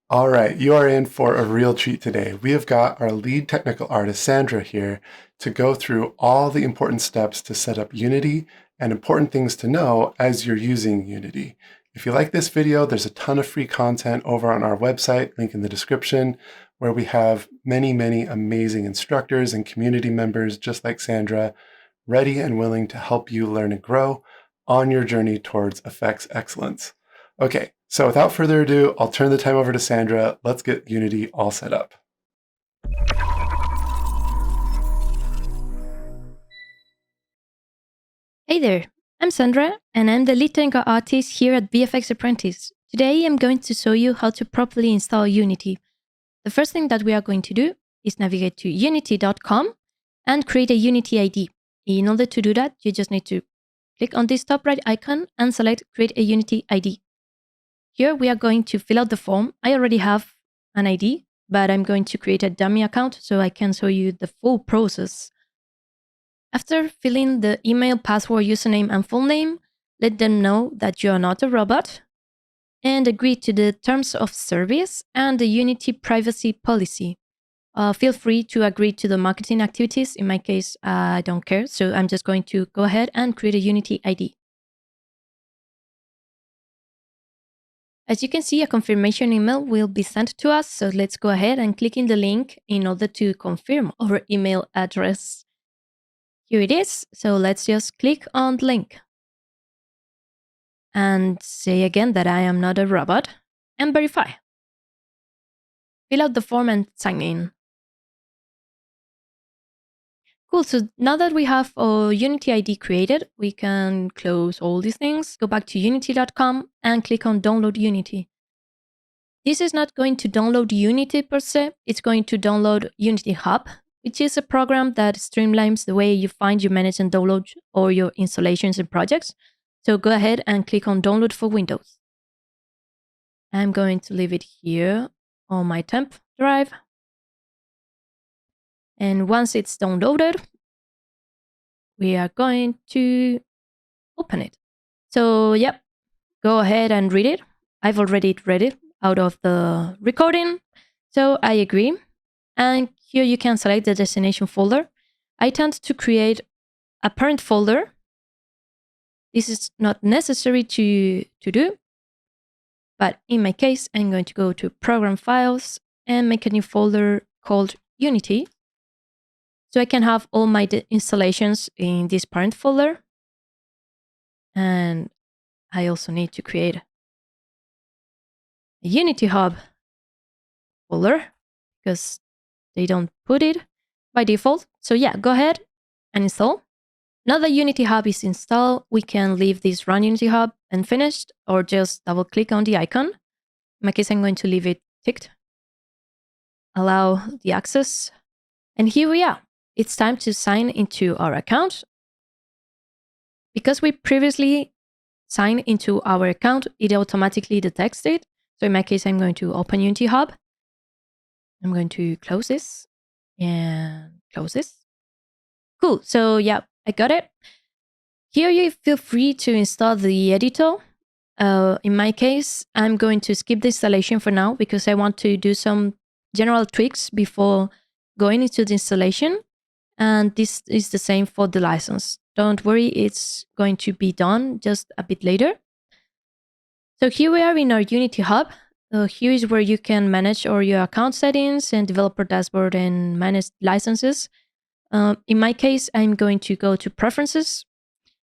All right, you are in for a real treat today. We have got our lead technical artist, Sandra, here to go through all the important steps to set up Unity and important things to know as you're using Unity. If you like this video, there's a ton of free content over on our website, link in the description, where we have many, many amazing instructors and community members just like Sandra, ready and willing to help you learn and grow on your journey towards effects excellence. Okay, so without further ado, I'll turn the time over to Sandra. Let's get Unity all set up. Hey there, I'm Sandra, and I'm the lead technical artist here at VFX Apprentice. Today I'm going to show you how to properly install Unity. The first thing that we are going to do is navigate to unity.com and create a Unity ID. In order to do that, you just need to click on this top right icon and select Create a Unity ID. Here we are going to fill out the form. I already have an ID, but I'm going to create a dummy account so I can show you the full process. After filling the email, password, username, and full name, let them know that you are not a robot and agree to the terms of service and the Unity privacy policy. Feel free to agree to the marketing activities. In my case, I don't care, so I'm just going to go ahead and create a Unity ID. As you can see, a confirmation email will be sent to us, so let's go ahead and click in the link in order to confirm our email address. Here it is, so let's just click on the link. And say again that I am not a robot, and verify. Fill out the form and sign in. Cool, so now that we have a Unity ID created, we can close all these things, go back to unity.com and click on download Unity. This is not going to download Unity per se, it's going to download Unity Hub, which is a program that streamlines the way you find, you manage, and download all your installations and projects. So go ahead and click on download for Windows. I'm going to leave it here on my temp drive. And once it's downloaded, we are going to open it. So yep, go ahead and read it. I've already read it out of the recording, so I agree. And here you can select the destination folder. I tend to create a parent folder. This is not necessary to do, but in my case, I'm going to go to Program Files and make a new folder called Unity. So I can have all my installations in this parent folder. And I also need to create a Unity Hub folder because they don't put it by default. So yeah, go ahead and install. Now that Unity Hub is installed, we can leave this Run Unity Hub and finished, or just double click on the icon. In my case, I'm going to leave it ticked. Allow the access. And here we are. It's time to sign into our account. Because we previously signed into our account, it automatically detects it. So in my case, I'm going to open Unity Hub. I'm going to close this and close this. Cool. So yeah, I got it. Here you feel free to install the editor. In my case, I'm going to skip the installation for now because I want to do some general tweaks before going into the installation. And this is the same for the license. Don't worry, it's going to be done just a bit later. So here we are in our Unity Hub. Here is where you can manage all your account settings and developer dashboard and manage licenses. In my case, I'm going to go to Preferences.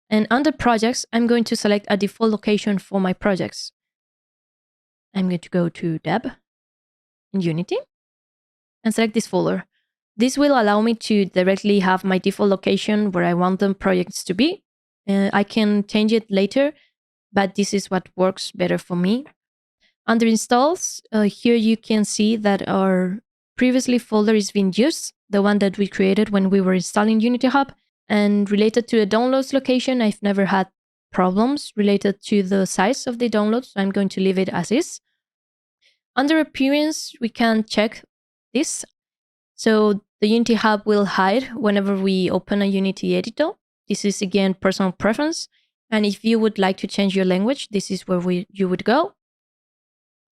And under Projects, I'm going to select a default location for my projects. I'm going to go to Deb in Unity and select this folder. This will allow me to directly have my default location where I want the projects to be. I can change it later, but this is what works better for me. Under Installs, here you can see that our previously folder is being used, the one that we created when we were installing Unity Hub. And related to the downloads location, I've never had problems related to the size of the download, so I'm going to leave it as is. Under Appearance, we can check this. So the Unity Hub will hide whenever we open a Unity editor. This is again personal preference. And if you would like to change your language, this is where you would go.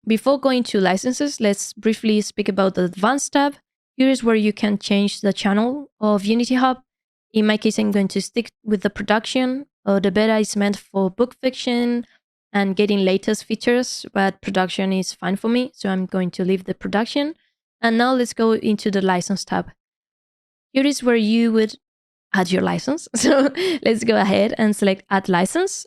before going to licenses, let's briefly speak about the advanced tab. Here is where you can change the channel of Unity Hub. In my case, I'm going to stick with the production. The beta is meant for book fiction and getting latest features, but production is fine for me, so I'm going to leave the production. And now let's go into the license tab. Here is where you would add your license. So let's go ahead and select add license.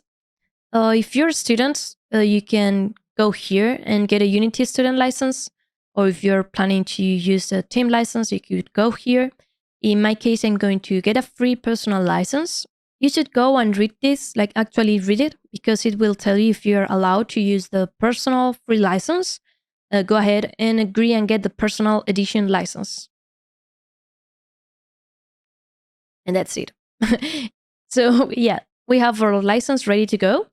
If you're a student, you can go here and get a Unity student license. Or if you're planning to use a team license, you could go here. In my case, I'm going to get a free personal license. You should go and read this, like actually read it, because it will tell you if you're allowed to use the personal free license. Go ahead and agree and get the personal edition license. And that's it. So yeah, we have our license ready to go.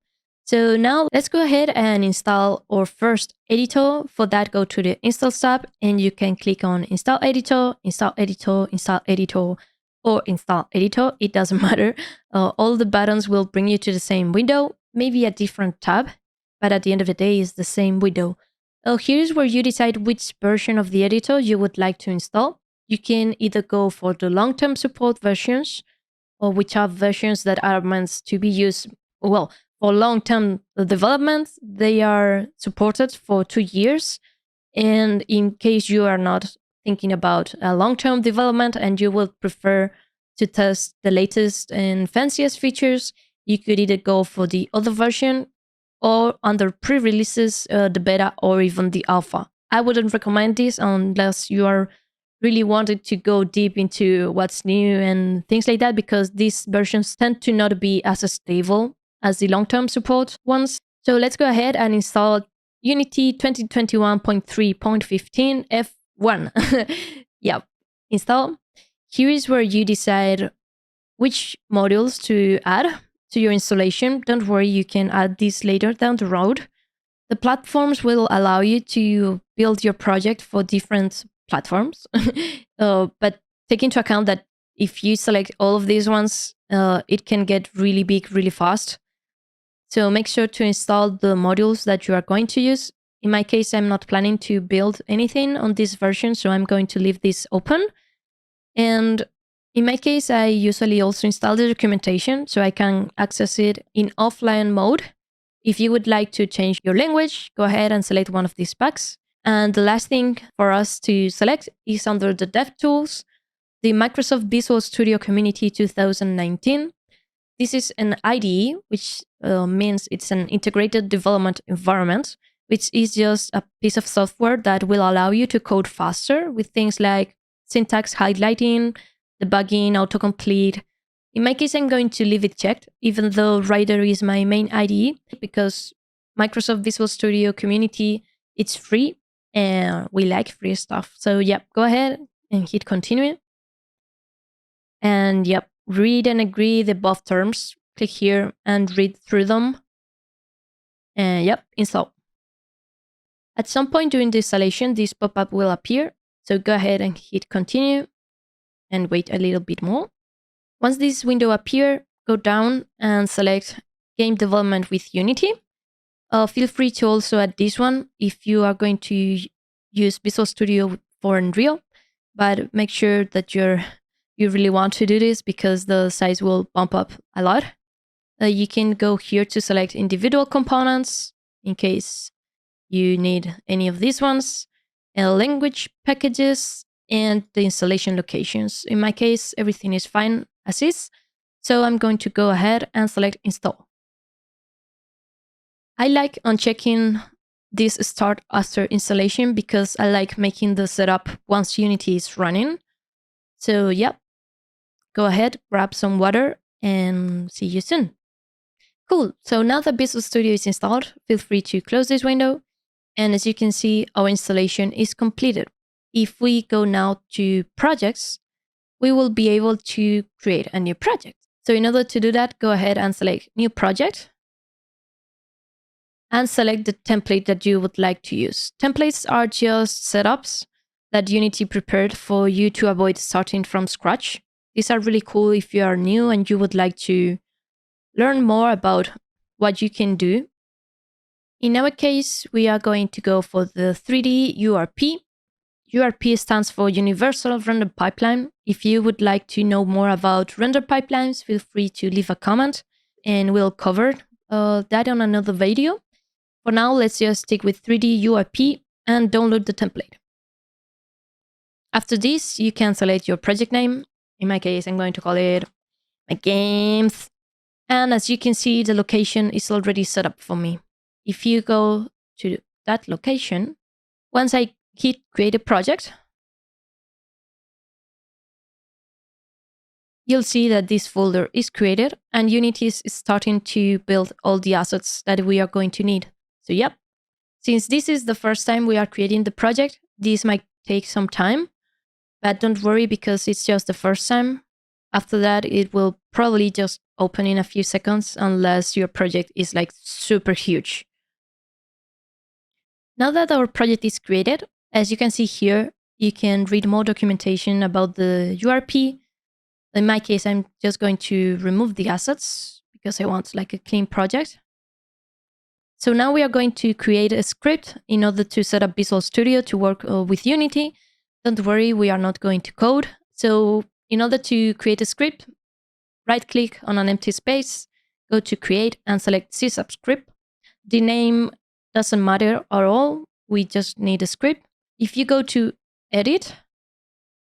So now let's go ahead and install our first editor. For that, go to the Install tab and you can click on Install Editor, Install Editor, Install Editor, or Install Editor. It doesn't matter. All the buttons will bring you to the same window, maybe a different tab, but at the end of the day, it's the same window. Here's where you decide which version of the editor you would like to install. You can either go for the long-term support versions, or which are versions that are meant to be used, well, for long-term development. They are supported for 2 years. And in case you are not thinking about a long-term development and you would prefer to test the latest and fanciest features, you could either go for the other version or under pre-releases, the beta or even the alpha. I wouldn't recommend this unless you are really wanted to go deep into what's new and things like that, because these versions tend to not be as stable as the long-term support ones. So let's go ahead and install Unity 2021.3.15 F1. Yeah, install. Here is where you decide which modules to add to your installation. Don't worry, you can add these later down the road. The platforms will allow you to build your project for different platforms. But take into account that if you select all of these ones, it can get really big really fast. So make sure to install the modules that you are going to use. In my case, I'm not planning to build anything on this version, so I'm going to leave this open. And in my case, I usually also install the documentation so I can access it in offline mode. If you would like to change your language, go ahead and select one of these packs. And the last thing for us to select is under the DevTools, the Microsoft Visual Studio Community 2019. This is an IDE, which means it's an integrated development environment, which is just a piece of software that will allow you to code faster with things like syntax highlighting, debugging, autocomplete. In my case, I'm going to leave it checked, even though Rider is my main IDE, because Microsoft Visual Studio Community, it's free, and we like free stuff. So yep, go ahead and hit continue. And yep, read and agree the above terms. Click here and read through them. And yep, install. At some point during the installation, this pop-up will appear. So go ahead and hit continue and wait a little bit more. Once this window appears, go down and select Game Development with Unity. Feel free to also add this one if you are going to use Visual Studio for Unreal, but make sure that you really want to do this because the size will bump up a lot. You can go here to select individual components in case you need any of these ones, language packages, and the installation locations. In my case, everything is fine as is, so I'm going to go ahead and select install. I like unchecking this start after installation because I like making the setup once Unity is running. So yeah, go ahead, grab some water, and see you soon. Cool, so now that Visual Studio is installed, feel free to close this window. And as you can see, our installation is completed. If we go now to projects, we will be able to create a new project. So in order to do that, go ahead and select new project and select the template that you would like to use. Templates are just setups that Unity prepared for you to avoid starting from scratch. These are really cool if you are new and you would like to learn more about what you can do. In our case, we are going to go for the 3D URP. URP stands for Universal Render Pipeline. If you would like to know more about render pipelines, feel free to leave a comment and we'll cover that on another video. For now, let's just stick with 3D URP and download the template. After this, you can select your project name. In my case, I'm going to call it my games. And as you can see, the location is already set up for me. If you go to that location, once I hit create a project, you'll see that this folder is created and Unity is starting to build all the assets that we are going to need. So yep, since this is the first time we are creating the project, this might take some time, but don't worry because it's just the first time. After that, it will probably just open in a few seconds unless your project is like super huge. Now that our project is created, as you can see here, you can read more documentation about the URP. In my case, I'm just going to remove the assets because I want like a clean project. So now we are going to create a script in order to set up Visual Studio to work with Unity. Don't worry, we are not going to code. So in order to create a script, right-click on an empty space, go to Create and select Sysub script. The name doesn't matter at all. We just need a script. If you go to Edit,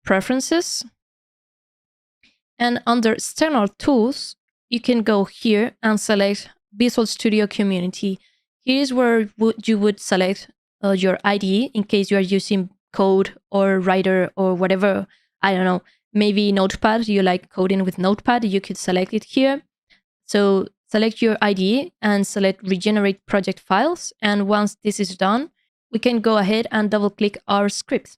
Preferences, and under External Tools, you can go here and select Visual Studio Community. Here's where you would select your IDE in case you are using Code or Writer or whatever. I don't know, maybe Notepad. You like coding with Notepad. You could select it here. So select your IDE and select Regenerate Project Files. And once this is done, we can go ahead and double click our script.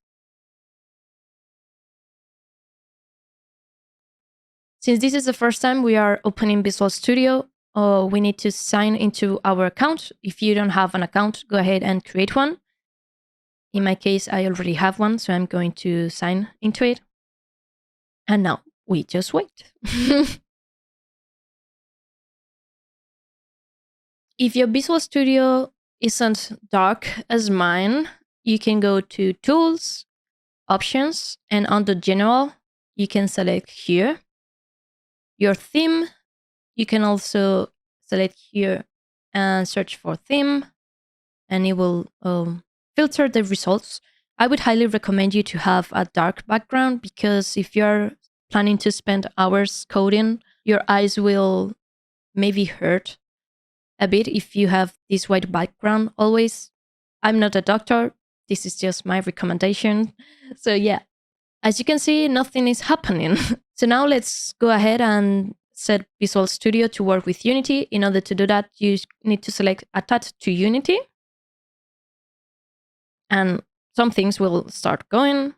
Since this is the first time we are opening Visual Studio, we need to sign into our account. If you don't have an account, go ahead and create one. In my case, I already have one, so I'm going to sign into it. And now we just wait. If your Visual Studio isn't dark as mine, you can go to Tools, Options, and under General, you can select here your theme. You can also select here and search for theme, and it will filter the results. I would highly recommend you to have a dark background because if you're planning to spend hours coding, your eyes will maybe hurt a bit if you have this white background always. I'm not a doctor. This is just my recommendation. So yeah, as you can see, nothing is happening. So now let's go ahead and set Visual Studio to work with Unity. In order to do that, you need to select Attach to Unity. And some things will start going.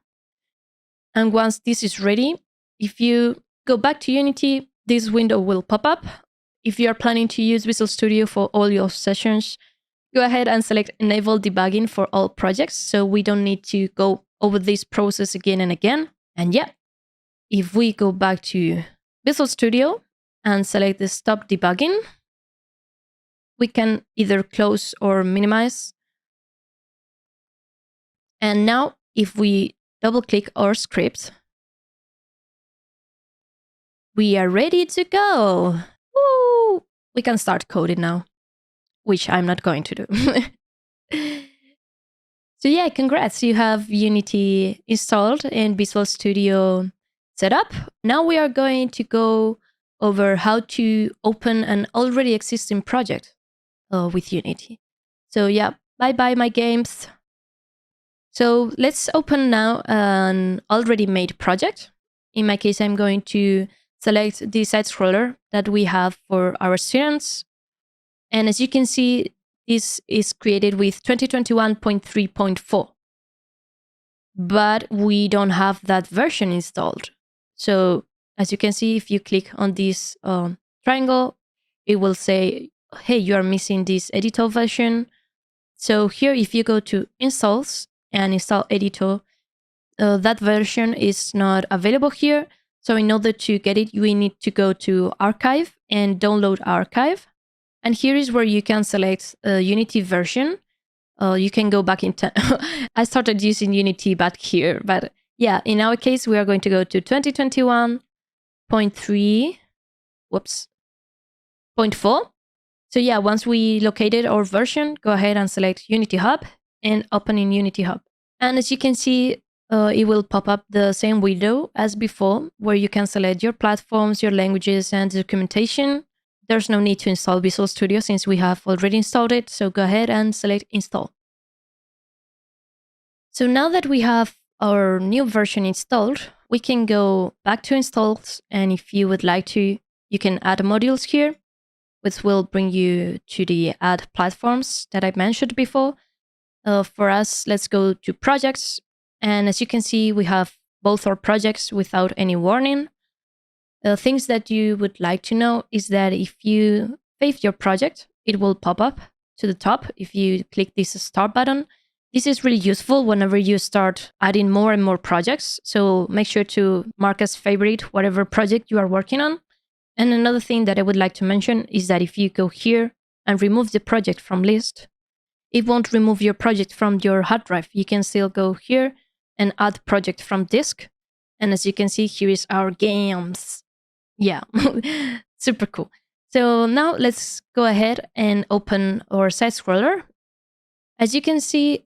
And once this is ready, if you go back to Unity, this window will pop up. If you are planning to use Visual Studio for all your sessions, go ahead and select Enable Debugging for all projects, so we don't need to go over this process again and again. And yeah, if we go back to Visual Studio and select the Stop Debugging, we can either close or minimize. And now, if we double-click our script, we are ready to go. Woo! We can start coding now, which I'm not going to do. So yeah, congrats, you have Unity installed and Visual Studio set up. Now we are going to go over how to open an already existing project with Unity. So yeah, bye-bye my games. So let's open now an already made project. In my case, I'm going to select the side scroller that we have for our students. And as you can see, this is created with 2021.3.4. But we don't have that version installed. So as you can see, if you click on this triangle, it will say, hey, you are missing this editor version. So here, if you go to Installs and Install Editor, that version is not available here. So in order to get it, we need to go to Archive and download Archive. And here is where you can select a Unity version. You can go back in time. I started using Unity back here, but yeah, in our case, we are going to go to 2021.3, whoops, 0.4. So yeah, once we located our version, go ahead and select Unity Hub and open in Unity Hub. And as you can see, it will pop up the same window as before, where you can select your platforms, your languages, and documentation. There's no need to install Visual Studio since we have already installed it, so go ahead and select Install. So now that we have our new version installed, we can go back to installs, and if you would like to, you can add modules here, which will bring you to the add platforms that I mentioned before. For us, let's go to projects. And as you can see, we have both our projects without any warning. Things that you would like to know is that if you save your project, it will pop up to the top if you click this start button. This is really useful whenever you start adding more and more projects. So make sure to mark as favorite whatever project you are working on. And another thing that I would like to mention is that if you go here and remove the project from list, it won't remove your project from your hard drive. You can still go here and add project from disk. And as you can see, here is our games. Yeah, super cool. So now let's go ahead and open our side scroller. As you can see,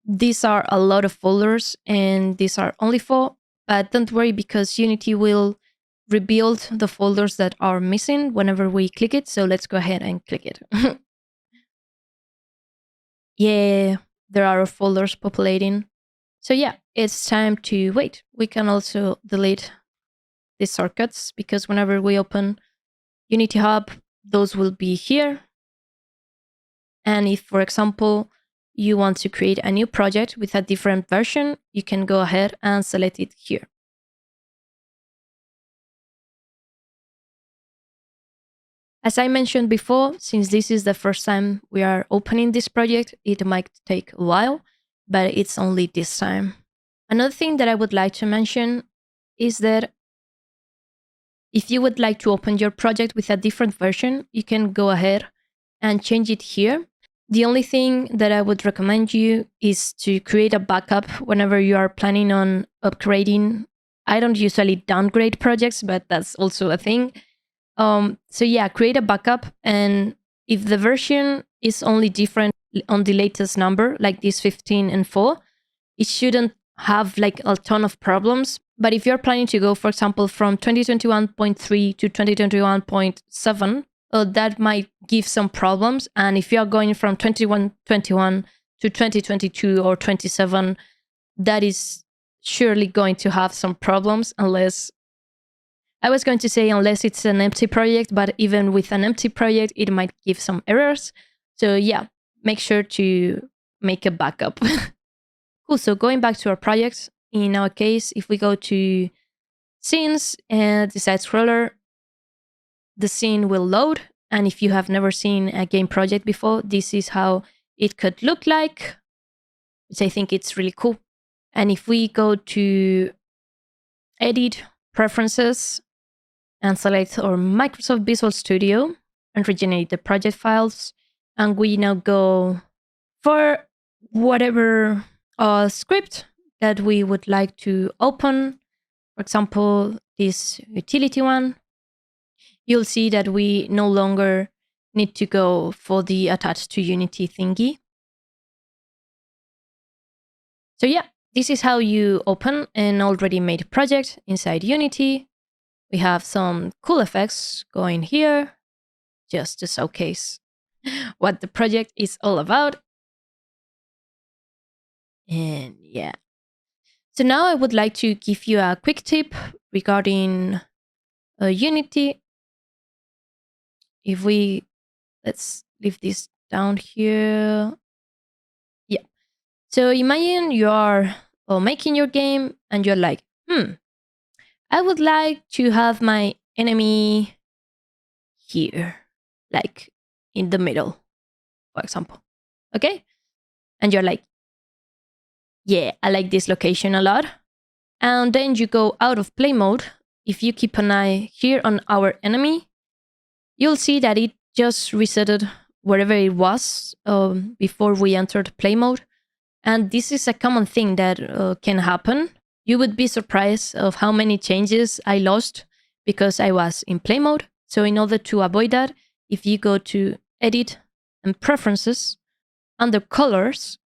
these are a lot of folders and these are only 4, but don't worry because Unity will rebuild the folders that are missing whenever we click it. So let's go ahead and click it. Yeah, there are folders populating. So yeah, it's time to wait. We can also delete these shortcuts because whenever we open Unity Hub, those will be here. And if, for example, you want to create a new project with a different version, you can go ahead and select it here. As I mentioned before, since this is the first time we are opening this project, it might take a while, but it's only this time. Another thing that I would like to mention is that if you would like to open your project with a different version, you can go ahead and change it here. The only thing that I would recommend you is to create a backup whenever you are planning on upgrading. I don't usually downgrade projects, but that's also a thing. So yeah, create a backup, and if the version is only different on the latest number, like this 15 and 4, it shouldn't have like a ton of problems. But if you're planning to go, for example, from 2021.3 to 2021.7, that might give some problems. And if you are going from 2121 to 2022 or 27, that is surely going to have some problems unless, I was going to say unless it's an empty project, but even with an empty project, it might give some errors. So yeah, make sure to make a backup. Cool, so going back to our projects, in our case, if we go to scenes and the side scroller, the scene will load. And if you have never seen a game project before, this is how it could look like, which I think it's really cool. And if we go to edit, preferences, and select our Microsoft Visual Studio and regenerate the project files, and we now go for whatever script that we would like to open, for example, this utility one, you'll see that we no longer need to go for the attached to Unity thingy. So yeah, this is how you open an already made project inside Unity. We have some cool effects going here, just to showcase what the project is all about. And yeah. So now I would like to give you a quick tip regarding Unity. If we, let's leave this down here. Yeah. So imagine you are making your game and you're like, I would like to have my enemy here, like in the middle, for example. Okay? And you're like, yeah, I like this location a lot. And then you go out of play mode. If you keep an eye here on our enemy, you'll see that it just reset it wherever it was before we entered play mode. And this is a common thing that can happen. You would be surprised of how many changes I lost because I was in play mode. So in order to avoid that, if you go to Edit and Preferences, under Colors,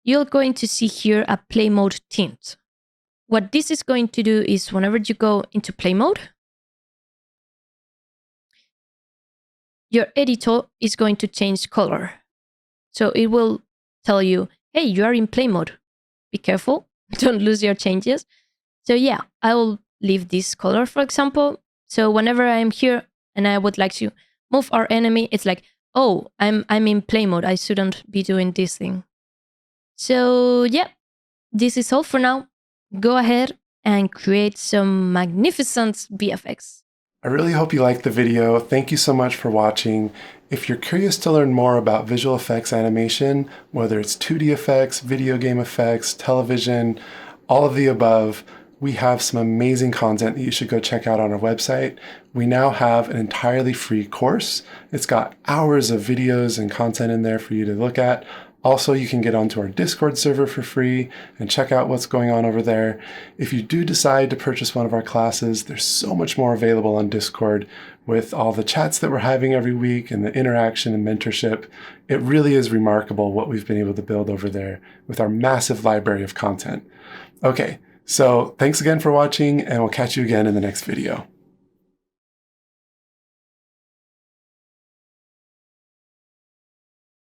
you're going to see here a play mode tint. What this is going to do is whenever you go into play mode, your editor is going to change color. So it will tell you, hey, you are in play mode. Be careful, don't lose your changes. So yeah, I will leave this color, for example. So whenever I'm here and I would like to move our enemy, it's like, oh, I'm in play mode. I shouldn't be doing this thing. So yeah, this is all for now. Go ahead and create some magnificent VFX. I really hope you liked the video. Thank you so much for watching. If you're curious to learn more about visual effects animation, whether it's 2D effects, video game effects, television, all of the above, we have some amazing content that you should go check out on our website. We now have an entirely free course. It's got hours of videos and content in there for you to look at. Also, you can get onto our Discord server for free and check out what's going on over there. If you do decide to purchase one of our classes, there's so much more available on Discord with all the chats that we're having every week and the interaction and mentorship. It really is remarkable what we've been able to build over there with our massive library of content. Okay, so thanks again for watching, and we'll catch you again in the next video.